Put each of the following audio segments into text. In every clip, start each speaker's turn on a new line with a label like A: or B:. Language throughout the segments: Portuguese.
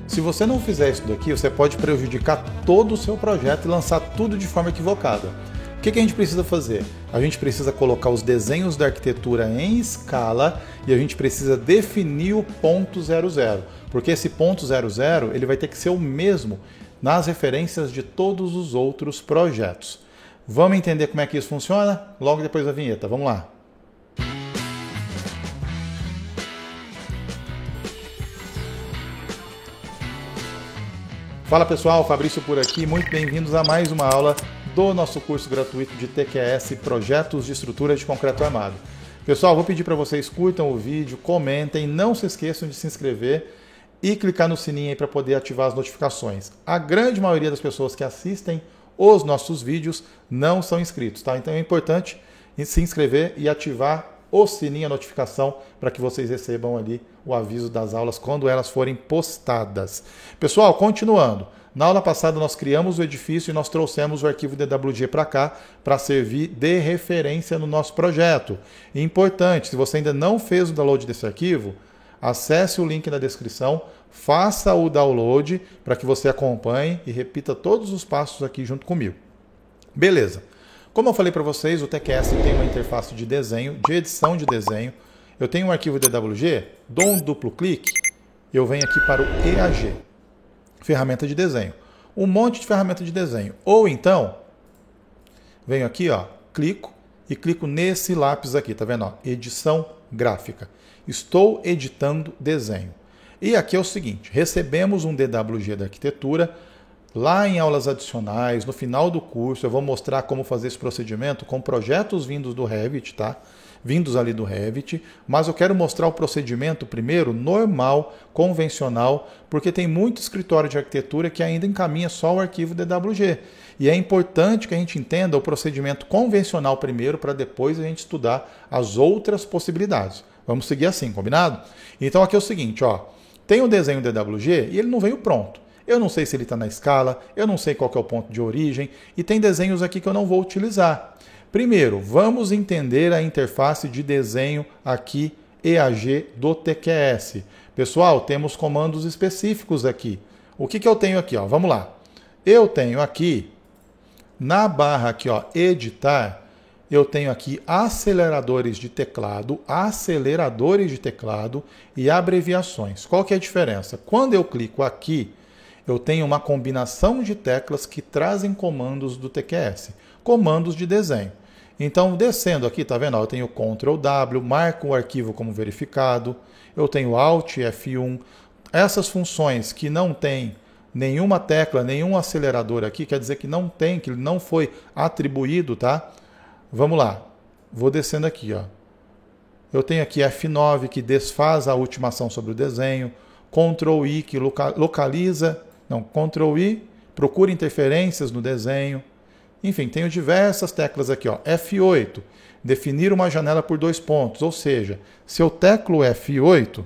A: Se você não fizer isso daqui, você pode prejudicar todo o seu projeto e lançar tudo de forma equivocada. O que a gente precisa fazer? A gente precisa colocar os desenhos da arquitetura em escala e a gente precisa definir o ponto 00, porque esse ponto 00 ele vai ter que ser o mesmo nas referências de todos os outros projetos. Vamos entender como é que isso funciona? Logo depois da vinheta. Vamos lá. Fala pessoal, Fabrício por aqui, muito bem-vindos a mais uma aula do nosso curso gratuito de TQS, Projetos de Estrutura de Concreto Armado. Pessoal, vou pedir para vocês curtam o vídeo, comentem, não se esqueçam de se inscrever e clicar no sininho aí para poder ativar as notificações. A grande maioria das pessoas que assistem os nossos vídeos não são inscritos, tá? Então é importante se inscrever e ativar o sininho, a notificação, para que vocês recebam ali o aviso das aulas quando elas forem postadas. Pessoal, continuando. Na aula passada nós criamos o edifício e nós trouxemos o arquivo DWG para cá para servir de referência no nosso projeto. E importante, se você ainda não fez o download desse arquivo, acesse o link na descrição, faça o download para que você acompanhe e repita todos os passos aqui junto comigo. Beleza. Como eu falei para vocês, o TQS tem uma interface de desenho, de edição de desenho. Eu tenho um arquivo DWG, dou um duplo clique, eu venho aqui para o EAG, ferramenta de desenho. Um monte de ferramenta de desenho. Ou então, venho aqui, ó, clico e clico nesse lápis aqui, tá vendo? Ó, edição gráfica. Estou editando desenho. E aqui é o seguinte, recebemos um DWG da arquitetura. Lá em aulas adicionais, no final do curso, eu vou mostrar como fazer esse procedimento com projetos vindos do Revit, tá? Vindos ali do Revit, mas eu quero mostrar o procedimento primeiro normal, convencional, porque tem muito escritório de arquitetura que ainda encaminha só o arquivo DWG. E é importante que a gente entenda o procedimento convencional primeiro, para depois a gente estudar as outras possibilidades. Vamos seguir assim, combinado? Então aqui é o seguinte, ó, tem o desenho DWG e ele não veio pronto. Eu não sei se ele está na escala, eu não sei qual que é o ponto de origem, e tem desenhos aqui que eu não vou utilizar. Primeiro, vamos entender a interface de desenho aqui, EAG do TQS. Pessoal, temos comandos específicos aqui. O que eu tenho aqui? Ó? Vamos lá. Eu tenho aqui, na barra aqui, ó, editar, eu tenho aqui aceleradores de teclado e abreviações. Qual que é a diferença? Quando eu clico aqui, eu tenho uma combinação de teclas que trazem comandos do TQS, comandos de desenho. Então, descendo aqui, tá vendo? Eu tenho Ctrl W, marco o arquivo como verificado, eu tenho Alt F1. Essas funções que não tem nenhuma tecla, nenhum acelerador aqui, quer dizer que não tem, que não foi atribuído, tá? Vamos lá, vou descendo aqui, ó. Eu tenho aqui F9 que desfaz a última ação sobre o desenho, Ctrl I que localiza, não, Ctrl I, procura interferências no desenho. Enfim, tenho diversas teclas aqui, ó. F8, definir uma janela por 2 pontos, ou seja, se eu teclo F8,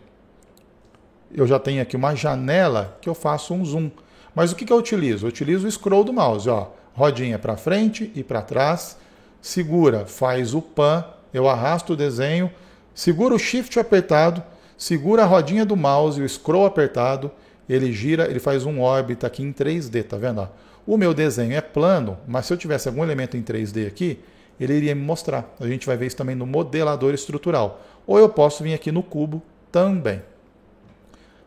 A: eu já tenho aqui uma janela que eu faço um zoom. Mas o que eu utilizo? Eu utilizo o scroll do mouse, ó. Rodinha para frente e para trás, segura, faz o pan, eu arrasto o desenho, segura o Shift apertado, segura a rodinha do mouse e o scroll apertado, ele gira, ele faz um órbita aqui em 3D, tá vendo? Ó? O meu desenho é plano, mas se eu tivesse algum elemento em 3D aqui, ele iria me mostrar. A gente vai ver isso também no modelador estrutural. Ou eu posso vir aqui no cubo também.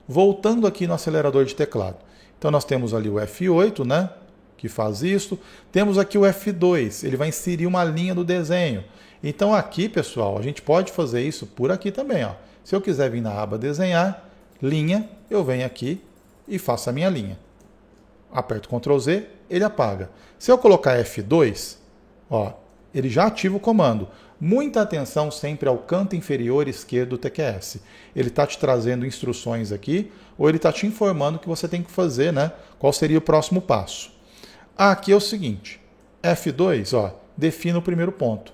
A: Voltando aqui no acelerador de teclado. Então nós temos ali o F8, né? Que faz isso. Temos aqui o F2, ele vai inserir uma linha do desenho. Então aqui, pessoal, a gente pode fazer isso por aqui também, ó. Se eu quiser vir na aba desenhar, linha, eu venho aqui e faço a minha linha. Aperto Ctrl Z, ele apaga. Se eu colocar F2, ó, ele já ativa o comando. Muita atenção sempre ao canto inferior esquerdo do TQS. Ele está te trazendo instruções aqui, ou ele está te informando o que você tem que fazer, né? Qual seria o próximo passo. Aqui é o seguinte, F2, ó, defina o primeiro ponto.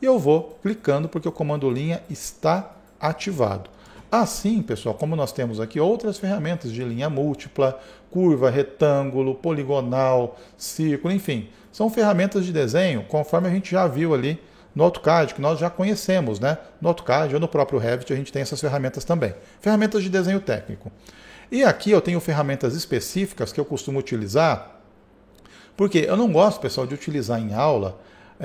A: E eu vou clicando porque o comando linha está ativado. Assim, pessoal, como nós temos aqui outras ferramentas de linha múltipla, curva, retângulo, poligonal, círculo, enfim. São ferramentas de desenho, conforme a gente já viu ali no AutoCAD, que nós já conhecemos, né? No AutoCAD ou no próprio Revit a gente tem essas ferramentas também. Ferramentas de desenho técnico. E aqui eu tenho ferramentas específicas que eu costumo utilizar, porque eu não gosto, pessoal, de utilizar em aula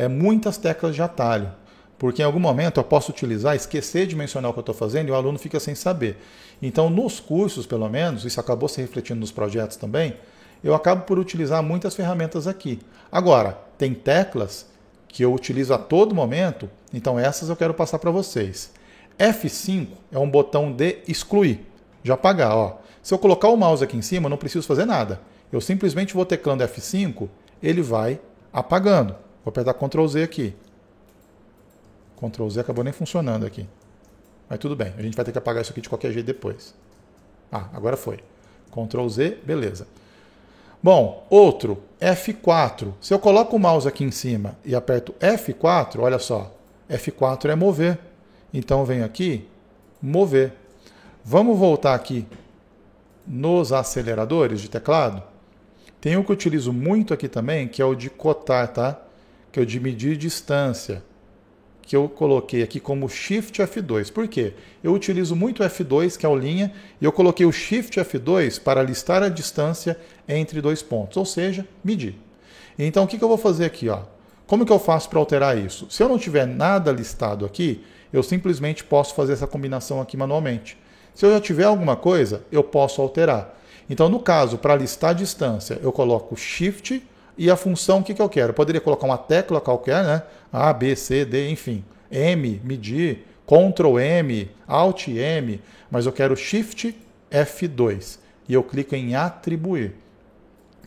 A: muitas teclas de atalho. Porque em algum momento eu posso utilizar, esquecer de mencionar o que eu estou fazendo e o aluno fica sem saber. Então, nos cursos, pelo menos, isso acabou se refletindo nos projetos também, eu acabo por utilizar muitas ferramentas aqui. Agora, tem teclas que eu utilizo a todo momento, então essas eu quero passar para vocês. F5 é um botão de excluir, de apagar. Ó. Se eu colocar o mouse aqui em cima, eu não preciso fazer nada. Eu simplesmente vou teclando F5, ele vai apagando. Vou apertar Ctrl Z aqui. Ctrl Z acabou nem funcionando aqui. Mas tudo bem, a gente vai ter que apagar isso aqui de qualquer jeito depois. Ah, agora foi. Ctrl Z, beleza. Bom, outro, F4. Se eu coloco o mouse aqui em cima e aperto F4, olha só, F4 é mover. Então eu venho aqui, mover. Vamos voltar aqui nos aceleradores de teclado. Tem um que eu utilizo muito aqui também, que é o de cotar, tá? Que é o de medir distância, que eu coloquei aqui como Shift F2. Por quê? Eu utilizo muito o F2, que é o linha, e eu coloquei o Shift F2 para listar a distância entre dois pontos, ou seja, medir. Então, o que eu vou fazer aqui? Ó? Como que eu faço para alterar isso? Se eu não tiver nada listado aqui, eu simplesmente posso fazer essa combinação aqui manualmente. Se eu já tiver alguma coisa, eu posso alterar. Então, no caso, para listar a distância, eu coloco Shift e a função, o que eu quero? Eu poderia colocar uma tecla qualquer, né? A, B, C, D, enfim. M, medir, Ctrl M, Alt M, mas eu quero Shift F2 e eu clico em atribuir.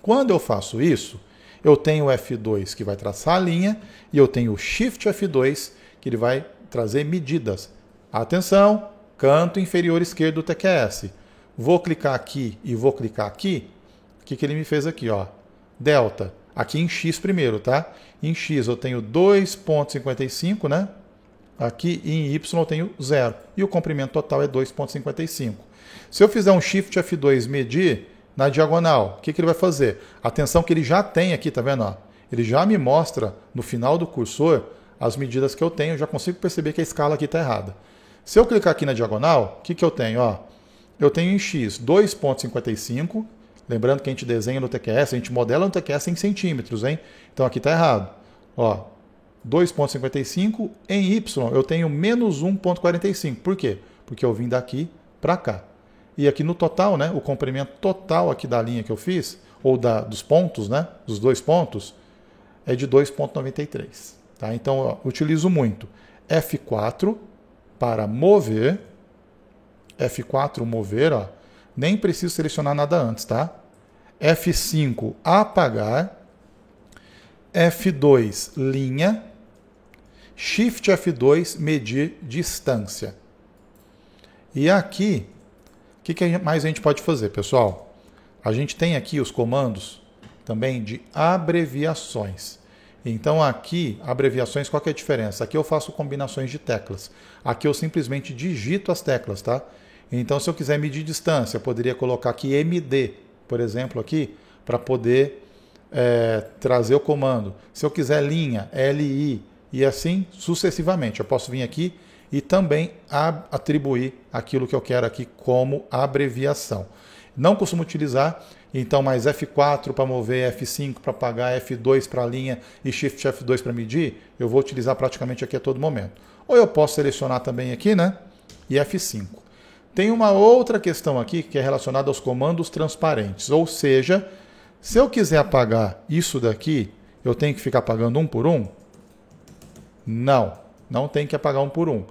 A: Quando eu faço isso, eu tenho o F2 que vai traçar a linha e eu tenho o Shift F2 que ele vai trazer medidas. Atenção, canto inferior esquerdo do TQS. Vou clicar aqui e vou clicar aqui. O que ele me fez aqui? Ó? Delta. Aqui em X primeiro, tá? Em X eu tenho 2,55, né? Aqui em Y eu tenho 0. E o comprimento total é 2,55. Se eu fizer um Shift F2 medir na diagonal, o que ele vai fazer? Atenção que ele já tem aqui, tá vendo? Ó? Ele já me mostra no final do cursor as medidas que eu tenho. Eu já consigo perceber que a escala aqui está errada. Se eu clicar aqui na diagonal, o que eu tenho? Ó, eu tenho em X 2,55. Lembrando que a gente desenha no TQS, a gente modela no TQS em centímetros, hein? Então aqui está errado. Ó, 2,55. Em Y eu tenho menos 1,45. Por quê? Porque eu vim daqui para cá. E aqui no total, né, o comprimento total aqui da linha que eu fiz, ou dos pontos, né, dos dois pontos, é de 2,93. Tá? Então eu utilizo muito F4 para mover. F4 mover, ó. Nem preciso selecionar nada antes, tá? F5, apagar. F2, linha. Shift F2, medir distância. E aqui, o que mais a gente pode fazer, pessoal? A gente tem aqui os comandos também de abreviações. Então aqui, abreviações, qual que é a diferença? Aqui eu faço combinações de teclas. Aqui eu simplesmente digito as teclas, tá? Então, se eu quiser medir distância, eu poderia colocar aqui MD, por exemplo, aqui, para poder trazer o comando. Se eu quiser linha, LI, e assim sucessivamente. Eu posso vir aqui e também atribuir aquilo que eu quero aqui como abreviação. Não costumo utilizar, então, mais F4 para mover, F5 para apagar, F2 para linha e Shift F2 para medir, eu vou utilizar praticamente aqui a todo momento. Ou eu posso selecionar também aqui, né? E F5. Tem uma outra questão aqui que é relacionada aos comandos transparentes. Ou seja, se eu quiser apagar isso daqui, eu tenho que ficar apagando um por um? Não, não tem que apagar um por um.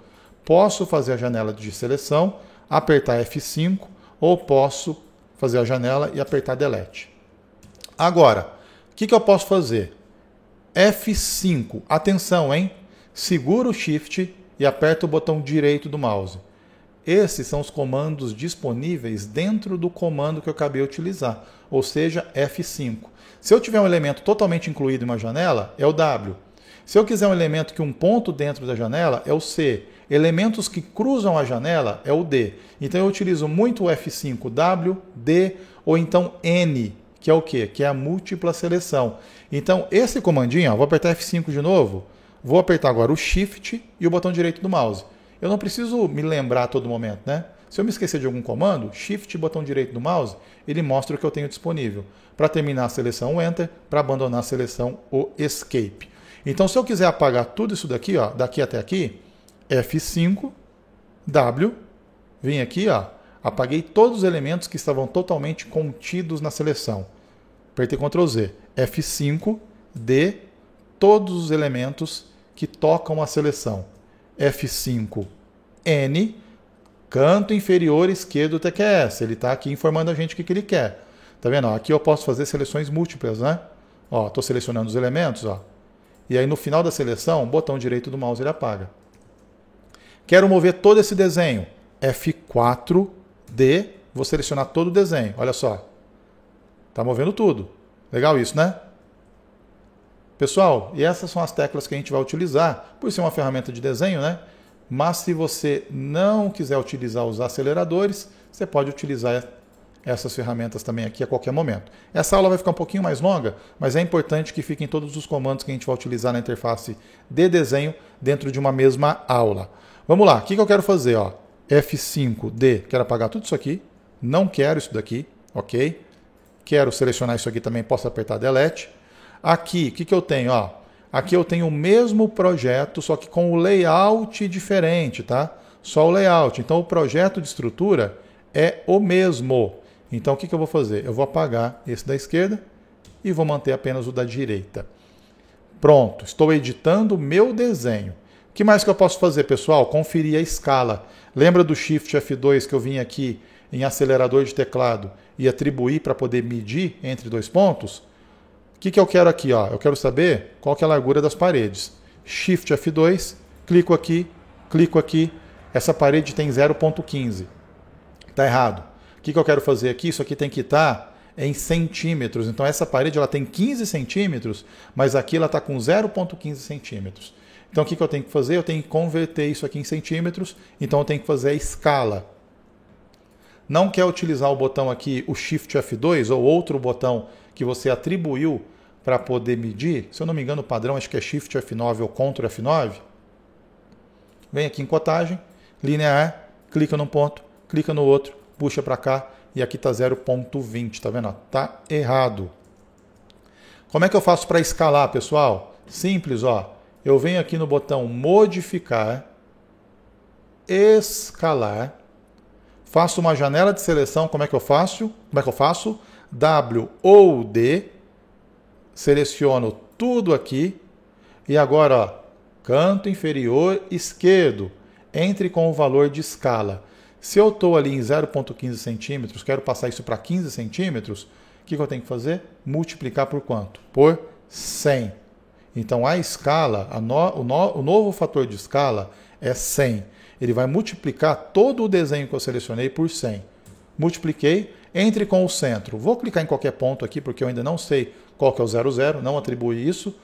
A: Posso fazer a janela de seleção, apertar F5, ou posso fazer a janela e apertar Delete. Agora, o que eu posso fazer? F5, atenção, hein? Segura o Shift e aperta o botão direito do mouse. Esses são os comandos disponíveis dentro do comando que eu acabei de utilizar, ou seja, F5. Se eu tiver um elemento totalmente incluído em uma janela, é o W. Se eu quiser um elemento que um ponto dentro da janela, é o C. Elementos que cruzam a janela é o D. Então eu utilizo muito o F5, W, D ou então N, que é o quê? Que é a múltipla seleção. Então esse comandinho, ó, vou apertar F5 de novo, vou apertar agora o Shift e o botão direito do mouse. Eu não preciso me lembrar a todo momento, né? Se eu me esquecer de algum comando, Shift, botão direito do mouse, ele mostra o que eu tenho disponível. Para terminar a seleção, o Enter. Para abandonar a seleção, o Escape. Então, se eu quiser apagar tudo isso daqui, ó, daqui até aqui, F5, W, vim aqui, ó, apaguei todos os elementos que estavam totalmente contidos na seleção. Apertei Ctrl Z. F5, D, todos os elementos que tocam a seleção. F5, N, canto inferior esquerdo do TQS. Ele está aqui informando a gente o que ele quer. Tá vendo? Aqui eu posso fazer seleções múltiplas, né? Ó, estou selecionando os elementos, ó. E aí no final da seleção, o botão direito do mouse ele apaga. Quero mover todo esse desenho. F4, D, vou selecionar todo o desenho. Olha só. Tá movendo tudo. Legal isso, né? Pessoal, e essas são as teclas que a gente vai utilizar, por ser uma ferramenta de desenho, né? Mas se você não quiser utilizar os aceleradores, você pode utilizar essas ferramentas também aqui a qualquer momento. Essa aula vai ficar um pouquinho mais longa, mas é importante que fiquem todos os comandos que a gente vai utilizar na interface de desenho dentro de uma mesma aula. Vamos lá, o que eu quero fazer? Ó? F5D, quero apagar tudo isso aqui, não quero isso daqui, ok? Quero selecionar isso aqui também, posso apertar Delete. Aqui, o que eu tenho? Ó, aqui eu tenho o mesmo projeto, só que com o layout diferente, tá? Só o layout. Então, o projeto de estrutura é o mesmo. Então, o que eu vou fazer? Eu vou apagar esse da esquerda e vou manter apenas o da direita. Pronto, estou editando o meu desenho. O que mais que eu posso fazer, pessoal? Conferir a escala. Lembra do Shift F2 que eu vim aqui em acelerador de teclado e atribuir para poder medir entre dois pontos? O que eu quero aqui? Ó? Eu quero saber qual que é a largura das paredes. Shift F2, clico aqui, essa parede tem 0,15. Está errado. O que eu quero fazer aqui? Isso aqui tem que estar em centímetros. Então essa parede ela tem 15 centímetros, mas aqui ela está com 0,15 centímetros. Então o que eu tenho que fazer? Eu tenho que converter isso aqui em centímetros, então eu tenho que fazer a escala. Não quer utilizar o botão aqui, o Shift F2, ou outro botão que você atribuiu para poder medir? Se eu não me engano, o padrão acho que é Shift F9 ou Ctrl F9. Vem aqui em cotagem, linear, clica num ponto, clica no outro, puxa para cá e aqui está 0,20, tá vendo? Tá errado. Como é que eu faço para escalar, pessoal? Simples, ó. Eu venho aqui no botão modificar, escalar, faço uma janela de seleção, como é que eu faço? W ou D, seleciono tudo aqui e agora, ó, canto inferior esquerdo, entre com o valor de escala. Se eu estou ali em 0,15 centímetros, quero passar isso para 15 centímetros, o que eu tenho que fazer? Multiplicar por quanto? Por 100. Então a escala, o novo fator de escala é 100. Ele vai multiplicar todo o desenho que eu selecionei por 100. Multipliquei, entre com o centro. Vou clicar em qualquer ponto aqui, porque eu ainda não sei qual que é o 00, não atribui isso.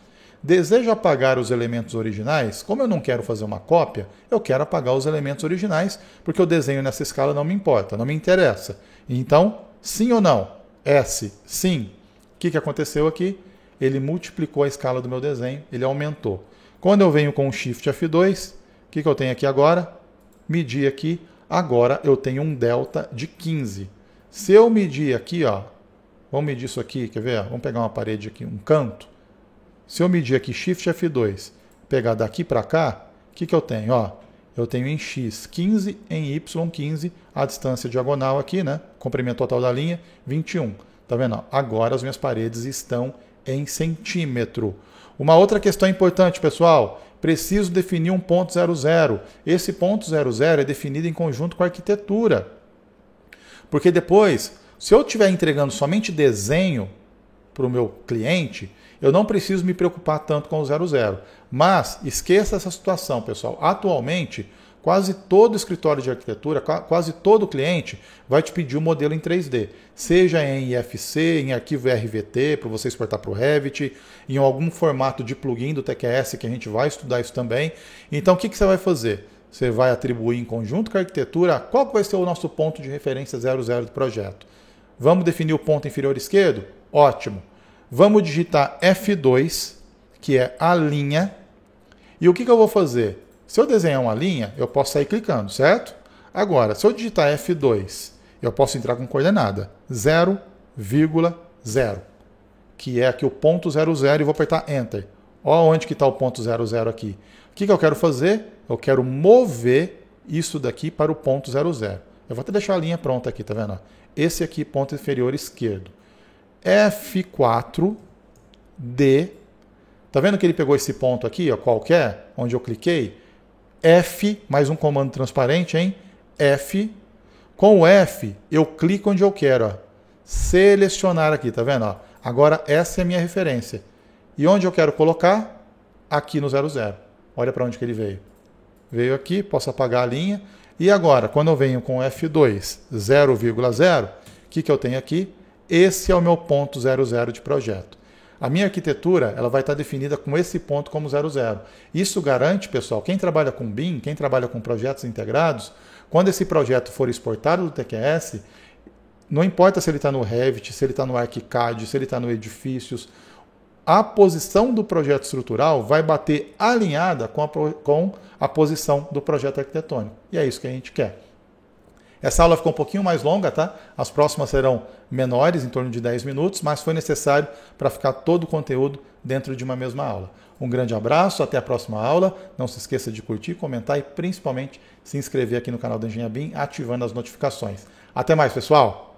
A: Desejo apagar os elementos originais. Como eu não quero fazer uma cópia, eu quero apagar os elementos originais, porque o desenho nessa escala não me importa, não me interessa. Então, sim ou não? S, sim. O que aconteceu aqui? Ele multiplicou a escala do meu desenho, ele aumentou. Quando eu venho com o Shift F2, o que eu tenho aqui agora? Medir aqui, agora eu tenho um delta de 15. Se eu medir aqui, ó, vamos medir isso aqui, quer ver? Vamos pegar uma parede aqui, um canto. Se eu medir aqui Shift F2, pegar daqui para cá, o que eu tenho? Ó, eu tenho em X 15, em Y 15, a distância diagonal aqui, né? Comprimento total da linha, 21. Tá vendo? Agora as minhas paredes estão em centímetro. Uma outra questão importante, pessoal, preciso definir um ponto 00. Esse ponto 00 é definido em conjunto com a arquitetura. Porque depois, se eu estiver entregando somente desenho para o meu cliente, eu não preciso me preocupar tanto com o 00. Mas esqueça essa situação, pessoal. Atualmente, quase todo escritório de arquitetura, quase todo cliente vai te pedir um modelo em 3D. Seja em IFC, em arquivo RVT, para você exportar para o Revit, em algum formato de plugin do TQS, que a gente vai estudar isso também. Então, o que você vai fazer? Você vai atribuir em conjunto com a arquitetura qual vai ser o nosso ponto de referência 00 do projeto. Vamos definir o ponto inferior esquerdo? Ótimo. Vamos digitar F2, que é a linha. E o que eu vou fazer? Se eu desenhar uma linha, eu posso sair clicando, certo? Agora, se eu digitar F2, eu posso entrar com coordenada 0,0, que é aqui o ponto 00, e vou apertar Enter. Olha onde que está o ponto 00 aqui. O que eu quero fazer? Eu quero mover isso daqui para o ponto 00. Eu vou até deixar a linha pronta aqui, tá vendo? Esse aqui, ponto inferior esquerdo. F4, D. Tá vendo que ele pegou esse ponto aqui, ó, qualquer, onde eu cliquei? F, mais um comando transparente, hein? F. Com o F, eu clico onde eu quero, ó. Selecionar aqui, tá vendo? Ó? Agora, essa é a minha referência. E onde eu quero colocar? Aqui no 00. Olha para onde que ele veio. Veio aqui, posso apagar a linha. E agora, quando eu venho com F2, 0,0, o que eu tenho aqui? Esse é o meu ponto 00 de projeto. A minha arquitetura ela vai estar definida com esse ponto como 00. Isso garante, pessoal, quem trabalha com BIM, quem trabalha com projetos integrados, quando esse projeto for exportado do TQS, não importa se ele está no Revit, se ele está no ArchiCAD, se ele está no Edifícios, a posição do projeto estrutural vai bater alinhada com a posição do projeto arquitetônico. E é isso que a gente quer. Essa aula ficou um pouquinho mais longa, tá? As próximas serão menores, em torno de 10 minutos, mas foi necessário para ficar todo o conteúdo dentro de uma mesma aula. Um grande abraço, até a próxima aula. Não se esqueça de curtir, comentar e principalmente se inscrever aqui no canal da Engenharia BIM, ativando as notificações. Até mais, pessoal!